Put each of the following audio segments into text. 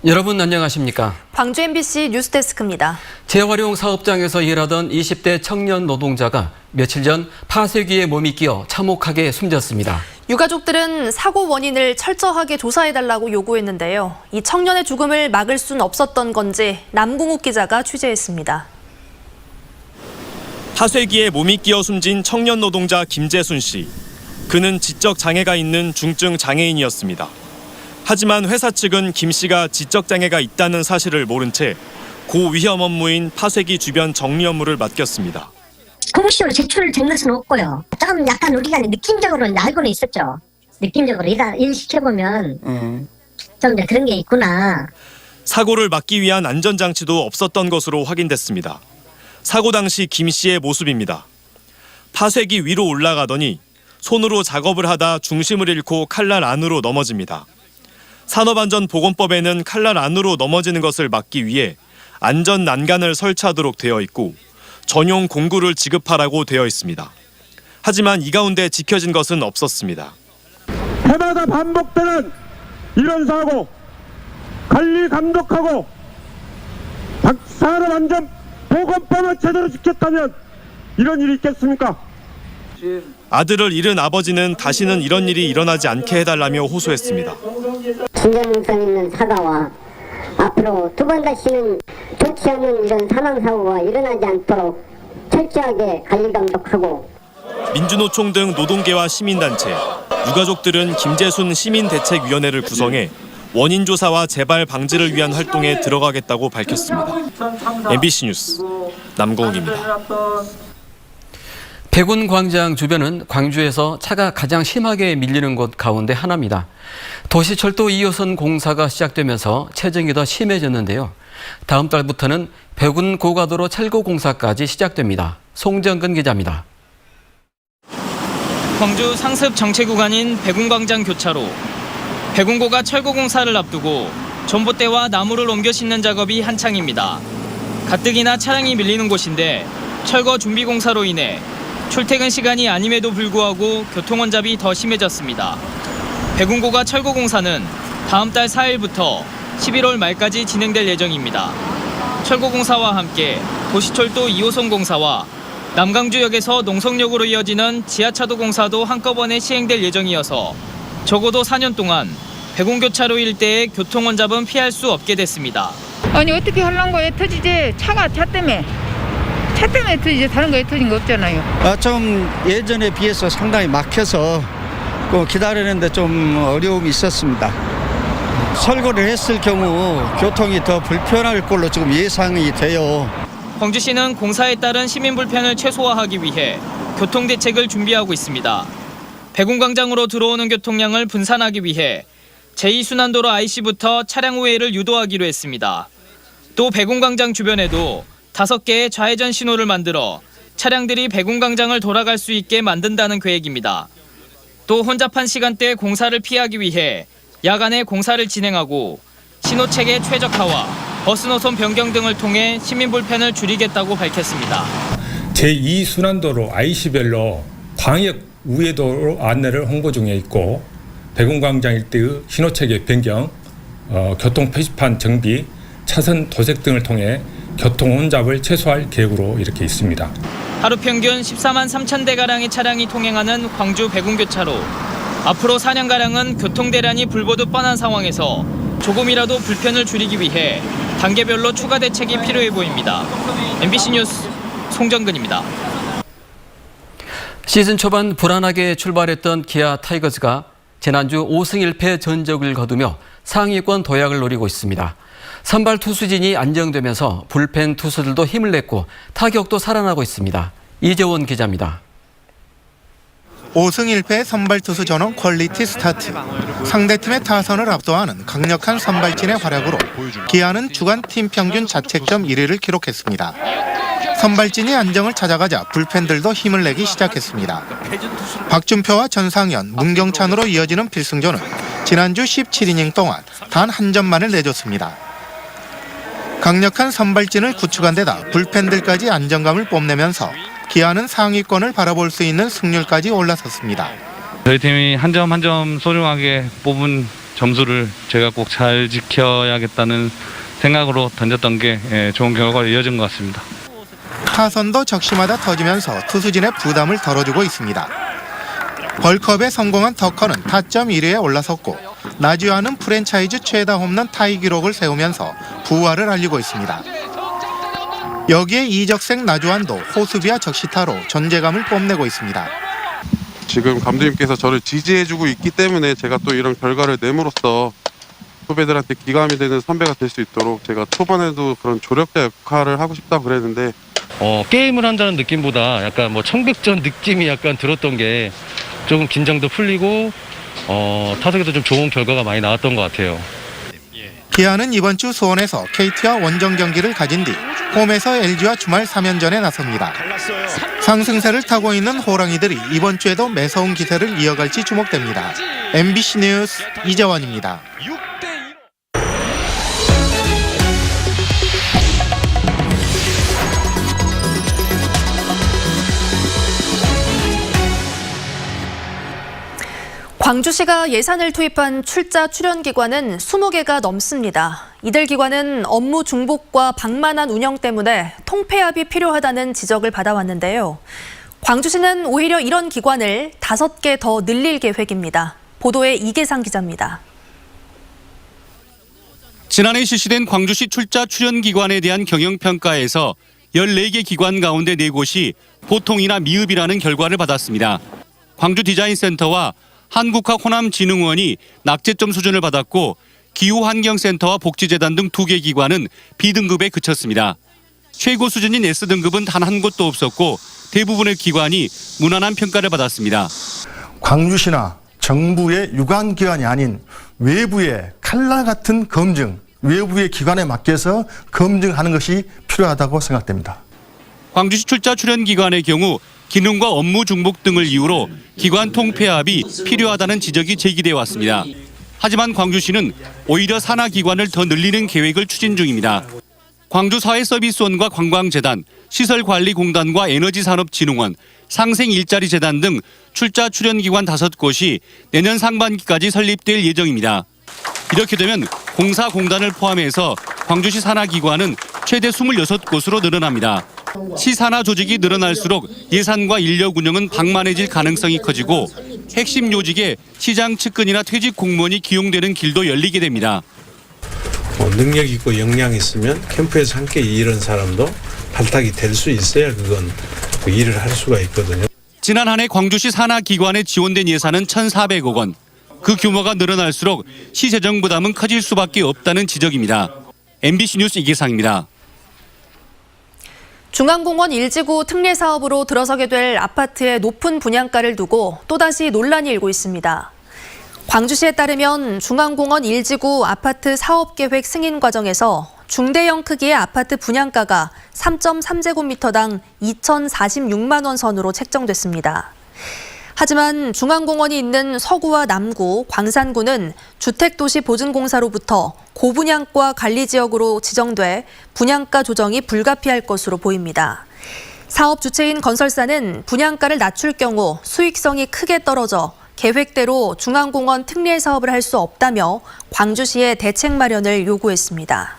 여러분 안녕하십니까? 광주 MBC 뉴스데스크입니다. 재활용 사업장에서 일하던 20대 청년 노동자가 며칠 전 파쇄기에 몸이 끼어 참혹하게 숨졌습니다. 유가족들은 사고 원인을 철저하게 조사해달라고 요구했는데요. 이 청년의 죽음을 막을 수는 없었던 건지 남궁욱 기자가 취재했습니다. 파쇄기에 몸이 끼어 숨진 청년 노동자 김재순 씨. 그는 지적 장애가 있는 중증 장애인이었습니다. 하지만 회사 측은 김 씨가 지적 장애가 있다는 사실을 모른 채 고위험 업무인 파쇄기 주변 정리 업무를 맡겼습니다. 공식으로 제출을 된 것은 없고요. 조금 약간 우리가 느낌적으로는 알고는 있었죠. 느낌적으로 일 시켜보면 좀 이제 그런 게 있구나. 사고를 막기 위한 안전장치도 없었던 것으로 확인됐습니다. 사고 당시 김 씨의 모습입니다. 파쇄기 위로 올라가더니 손으로 작업을 하다 중심을 잃고 칼날 안으로 넘어집니다. 산업안전보건법에는 칼날 안으로 넘어지는 것을 막기 위해 안전 난간을 설치하도록 되어 있고 전용 공구를 지급하라고 되어 있습니다. 하지만 이 가운데 지켜진 것은 없었습니다. 해마다 반복되는 이런 사고, 관리 감독하고 산업안전보건법을 제대로 지켰다면 이런 일이 있겠습니까? 아들을 잃은 아버지는 다시는 이런 일이 일어나지 않게 해달라며 호소했습니다. 진정성 있는 사과와 앞으로 두 번 다시는 좋지 않은 이런 사망사고가 일어나지 않도록 철저하게 관리 감독하고. 민주노총 등 노동계와 시민단체, 유가족들은 김재순 시민대책위원회를 구성해 원인 조사와 재발 방지를 위한 활동에 들어가겠다고 밝혔습니다. MBC 뉴스 남궁욱입니다. 백운광장 주변은 광주에서 차가 가장 심하게 밀리는 곳 가운데 하나입니다. 도시철도 2호선 공사가 시작되면서 체증이 더 심해졌는데요. 다음 달부터는 백운 고가도로 철거 공사까지 시작됩니다. 송정근 기자입니다. 광주 상습 정체 구간인 백운광장 교차로. 백운고가 철거 공사를 앞두고 전봇대와 나무를 옮겨 싣는 작업이 한창입니다. 가뜩이나 차량이 밀리는 곳인데 철거 준비 공사로 인해 출퇴근 시간이 아님에도 불구하고 교통 혼잡이 더 심해졌습니다. 백운고가 철거 공사는 다음 달 4일부터 11월 말까지 진행될 예정입니다. 철거 공사와 함께 도시철도 2호선 공사와 남강주역에서 농성역으로 이어지는 지하차도 공사도 한꺼번에 시행될 예정이어서 적어도 4년 동안 백운교차로 일대의 교통 혼잡은 피할 수 없게 됐습니다. 아니 어떻게 하려는 거에 터지지? 차 때문에 터지지 다른 거에 터진 거 없잖아요. 좀 예전에 비해서 상당히 막혀서 기다리는데 좀 어려움이 있었습니다. 철거를 했을 경우 교통이 더 불편할 걸로 지금 예상이 돼요. 광주시는 공사에 따른 시민 불편을 최소화하기 위해 교통대책을 준비하고 있습니다. 백운광장으로 들어오는 교통량을 분산하기 위해 제2순환도로 IC부터 차량 우회를 유도하기로 했습니다. 또 백운광장 주변에도 5개의 좌회전 신호를 만들어 차량들이 백운광장을 돌아갈 수 있게 만든다는 계획입니다. 또 혼잡한 시간대 공사를 피하기 위해 야간에 공사를 진행하고 신호체계 최적화와 버스 노선 변경 등을 통해 시민 불편을 줄이겠다고 밝혔습니다. 제2순환도로 IC별로 광역 우회도로 안내를 홍보 중에 있고 백운광장 일대의 신호체계 변경, 교통 표지판 정비, 차선 도색 등을 통해 교통 혼잡을 최소화할 계획으로 이렇게 있습니다. 하루 평균 14만 3천 대가량의 차량이 통행하는 광주 백운교차로. 앞으로 4년가량은 교통대란이 불보듯 뻔한 상황에서 조금이라도 불편을 줄이기 위해 단계별로 추가 대책이 필요해 보입니다. MBC 뉴스 송정근입니다. 시즌 초반 불안하게 출발했던 기아 타이거즈가 지난주 5승 1패 전적을 거두며 상위권 도약을 노리고 있습니다. 선발 투수진이 안정되면서 불펜 투수들도 힘을 냈고 타격도 살아나고 있습니다. 이재원 기자입니다. 5승 1패 선발 투수 전원 퀄리티 스타트. 상대팀의 타선을 압도하는 강력한 선발진의 활약으로 기아는 주간 팀 평균 자책점 1위를 기록했습니다. 선발진이 안정을 찾아가자 불펜들도 힘을 내기 시작했습니다. 박준표와 전상현, 문경찬으로 이어지는 필승조는 지난주 17이닝 동안 단 한 점만을 내줬습니다. 강력한 선발진을 구축한 데다 불펜들까지 안정감을 뽐내면서 기아는 상위권을 바라볼 수 있는 승률까지 올라섰습니다. 저희 팀이 한 점 한 점 소중하게 뽑은 점수를 제가 꼭 잘 지켜야겠다는 생각으로 던졌던 게 좋은 결과로 이어진 것 같습니다. 타선도 적시마다 터지면서 투수진의 부담을 덜어주고 있습니다. 벌컵에 성공한 터커는 타점 1위에 올라섰고 나주와는 프랜차이즈 최다 홈런 타이 기록을 세우면서 부활을 알리고 있습니다. 여기에 이적생 나주완도 호수비와 적시타로 존재감을 뽐내고 있습니다. 지금 감독님께서 저를 지지해주고 있기 때문에 제가 또 이런 결과를 내므로써 후배들한테 기감이 되는 선배가 될 수 있도록 제가 초반에도 그런 조력자 역할을 하고 싶다고 그랬는데 게임을 한다는 느낌보다 약간 청백전 느낌이 약간 들었던 게 조금 긴장도 풀리고 타석에도 좀 좋은 결과가 많이 나왔던 것 같아요. 기아는 이번 주 수원에서 KT와 원정 경기를 가진 뒤 홈에서 LG와 주말 3연전에 나섭니다. 상승세를 타고 있는 호랑이들이 이번 주에도 매서운 기세를 이어갈지 주목됩니다. MBC 뉴스 이재원입니다. 광주시가 예산을 투입한 출자 출연 기관은 20개가 넘습니다. 이들 기관은 업무 중복과 방만한 운영 때문에 통폐합이 필요하다는 지적을 받아왔는데요. 광주시는 오히려 이런 기관을 5개 더 늘릴 계획입니다. 보도에 이계상 기자입니다. 지난해 실시된 광주시 출자 출연 기관에 대한 경영평가에서 14개 기관 가운데 4곳이 보통이나 미흡이라는 결과를 받았습니다. 광주디자인센터와 한국학 호남진흥원이 낙제점 수준을 받았고 기후환경센터와 복지재단 등 2개 기관은 B등급에 그쳤습니다. 최고 수준인 S등급은 단 한 곳도 없었고 대부분의 기관이 무난한 평가를 받았습니다. 광주시나 정부의 유관기관이 아닌 외부의 칼날 같은 검증, 외부의 기관에 맡겨서 검증하는 것이 필요하다고 생각됩니다. 광주시 출자 출연 기관의 경우 기능과 업무 중복 등을 이유로 기관 통폐합이 필요하다는 지적이 제기돼 왔습니다. 하지만 광주시는 오히려 산하 기관을 더 늘리는 계획을 추진 중입니다. 광주사회서비스원과 관광재단, 시설관리공단과 에너지산업진흥원, 상생일자리재단 등 출자 출연 기관 5곳이 내년 상반기까지 설립될 예정입니다. 이렇게 되면 공사공단을 포함해서 광주시 산하 기관은 최대 26곳으로 늘어납니다. 시 산하 조직이 늘어날수록 예산과 인력 운영은 방만해질 가능성이 커지고 핵심 요직에 시장 측근이나 퇴직 공무원이 기용되는 길도 열리게 됩니다. 능력 있고 역량 있으면 캠프에서 함께 일하는 사람도 발탁이 될 수 있어야 그건 그 일을 할 수가 있거든요. 지난 한 해 광주시 산하 기관에 지원된 예산은 1,400억 원. 그 규모가 늘어날수록 시 재정 부담은 커질 수밖에 없다는 지적입니다. MBC 뉴스 이계상입니다. 중앙공원 1지구 특례 사업으로 들어서게 될 아파트의 높은 분양가를 두고 또다시 논란이 일고 있습니다. 광주시에 따르면 중앙공원 1지구 아파트 사업계획 승인 과정에서 중대형 크기의 아파트 분양가가 3.3제곱미터당 2,046만 원 선으로 책정됐습니다. 하지만 중앙공원이 있는 서구와 남구, 광산구는 주택도시보증공사로부터 고분양가 관리지역으로 지정돼 분양가 조정이 불가피할 것으로 보입니다. 사업 주체인 건설사는 분양가를 낮출 경우 수익성이 크게 떨어져 계획대로 중앙공원 특례 사업을 할 수 없다며 광주시에 대책 마련을 요구했습니다.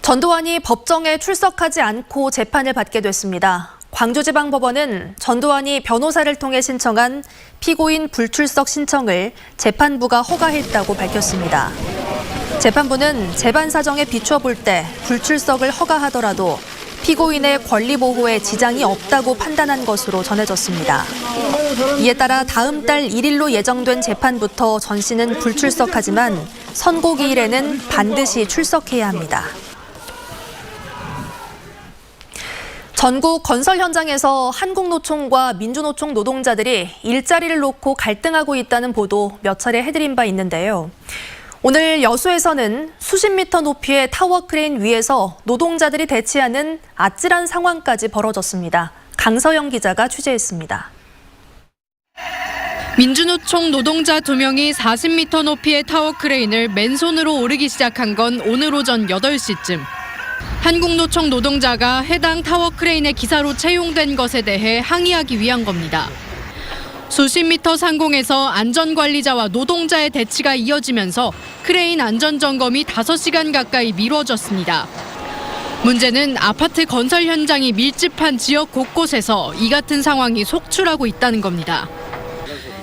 전두환이 법정에 출석하지 않고 재판을 받게 됐습니다. 광주지방법원은 전두환이 변호사를 통해 신청한 피고인 불출석 신청을 재판부가 허가했다고 밝혔습니다. 재판부는 재반 사정에 비춰볼 때 불출석을 허가하더라도 피고인의 권리 보호에 지장이 없다고 판단한 것으로 전해졌습니다. 이에 따라 다음 달 1일로 예정된 재판부터 전 씨는 불출석하지만 선고기일에는 반드시 출석해야 합니다. 전국 건설 현장에서 한국노총과 민주노총 노동자들이 일자리를 놓고 갈등하고 있다는 보도 몇 차례 해드린 바 있는데요. 오늘 여수에서는 수십 미터 높이의 타워 크레인 위에서 노동자들이 대치하는 아찔한 상황까지 벌어졌습니다. 강서영 기자가 취재했습니다. 민주노총 노동자 2명이 40m 높이의 타워 크레인을 맨손으로 오르기 시작한 건 오늘 오전 8시쯤. 한국노총 노동자가 해당 타워 크레인의 기사로 채용된 것에 대해 항의하기 위한 겁니다. 수십 미터 상공에서 안전관리자와 노동자의 대치가 이어지면서 크레인 안전점검이 5시간 가까이 미뤄졌습니다. 문제는 아파트 건설 현장이 밀집한 지역 곳곳에서 이 같은 상황이 속출하고 있다는 겁니다.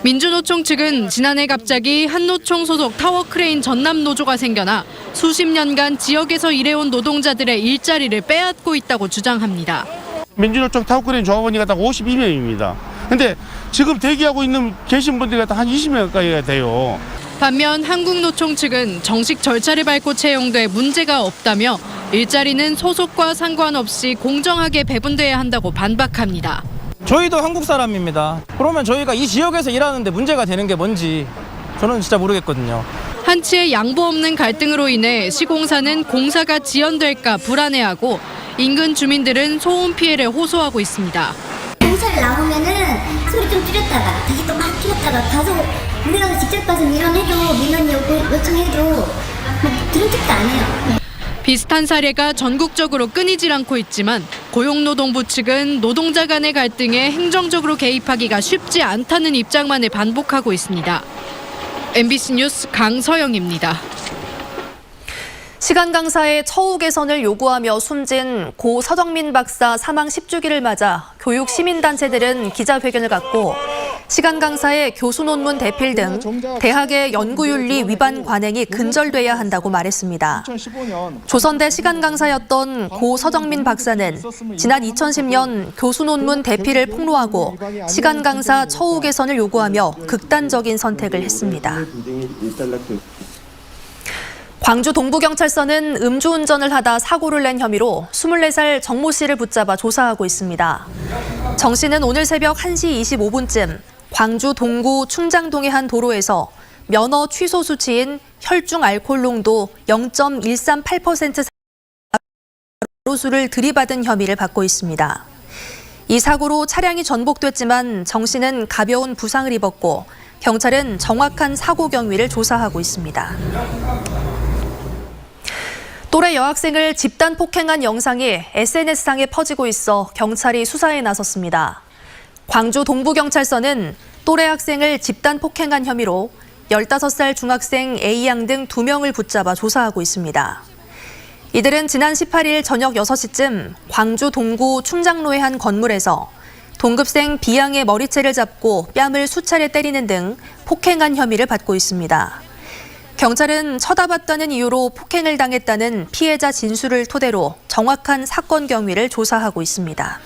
민주노총 측은 지난해 갑자기 한 노총 소속 타워크레인 전남 노조가 생겨나 수십 년간 지역에서 일해온 노동자들의 일자리를 빼앗고 있다고 주장합니다. 민주노총 타워크레인 조합원이 딱 52명입니다. 근데 지금 대기하고 계신 분들이 한 20명 가까이가 돼요. 반면 한국노총 측은 정식 절차를 밟고 채용돼 문제가 없다며 일자리는 소속과 상관없이 공정하게 배분돼야 한다고 반박합니다. 저희도 한국 사람입니다. 그러면 저희가 이 지역에서 일하는데 문제가 되는 게 뭔지 저는 진짜 모르겠거든요. 한치의 양보 없는 갈등으로 인해 시공사는 공사가 지연될까 불안해하고 인근 주민들은 소음 피해를 호소하고 있습니다. 공사를 나오면은 소리 좀 줄였다가 다시 또 막 줄였다가 가서 우리가 직접 가서 민원해도 민원 요청해도 들은 척도 안 해요. 비슷한 사례가 전국적으로 끊이질 않고 있지만 고용노동부 측은 노동자 간의 갈등에 행정적으로 개입하기가 쉽지 않다는 입장만을 반복하고 있습니다. MBC 뉴스 강서영입니다. 시간 강사의 처우 개선을 요구하며 숨진 고 서정민 박사 사망 10주기를 맞아 교육 시민단체들은 기자회견을 갖고 시간 강사의 교수 논문 대필 등 대학의 연구윤리 위반 관행이 근절돼야 한다고 말했습니다. 조선대 시간 강사였던 고 서정민 박사는 지난 2010년 교수 논문 대필을 폭로하고 시간 강사 처우 개선을 요구하며 극단적인 선택을 했습니다. 광주 동부경찰서는 음주운전을 하다 사고를 낸 혐의로 24살 정모 씨를 붙잡아 조사하고 있습니다. 정 씨는 오늘 새벽 1시 25분쯤 광주 동구 충장동의 한 도로에서 면허 취소 수치인 혈중 알코올 농도 0.138% 가로수를 들이받은 혐의를 받고 있습니다. 이 사고로 차량이 전복됐지만 정 씨는 가벼운 부상을 입었고 경찰은 정확한 사고 경위를 조사하고 있습니다. 또래 여학생을 집단 폭행한 영상이 SNS상에 퍼지고 있어 경찰이 수사에 나섰습니다. 광주 동부경찰서는 또래 학생을 집단 폭행한 혐의로 15살 중학생 A양 등 2명을 붙잡아 조사하고 있습니다. 이들은 지난 18일 저녁 6시쯤 광주 동구 충장로의 한 건물에서 동급생 B양의 머리채를 잡고 뺨을 수차례 때리는 등 폭행한 혐의를 받고 있습니다. 경찰은 쳐다봤다는 이유로 폭행을 당했다는 피해자 진술을 토대로 정확한 사건 경위를 조사하고 있습니다.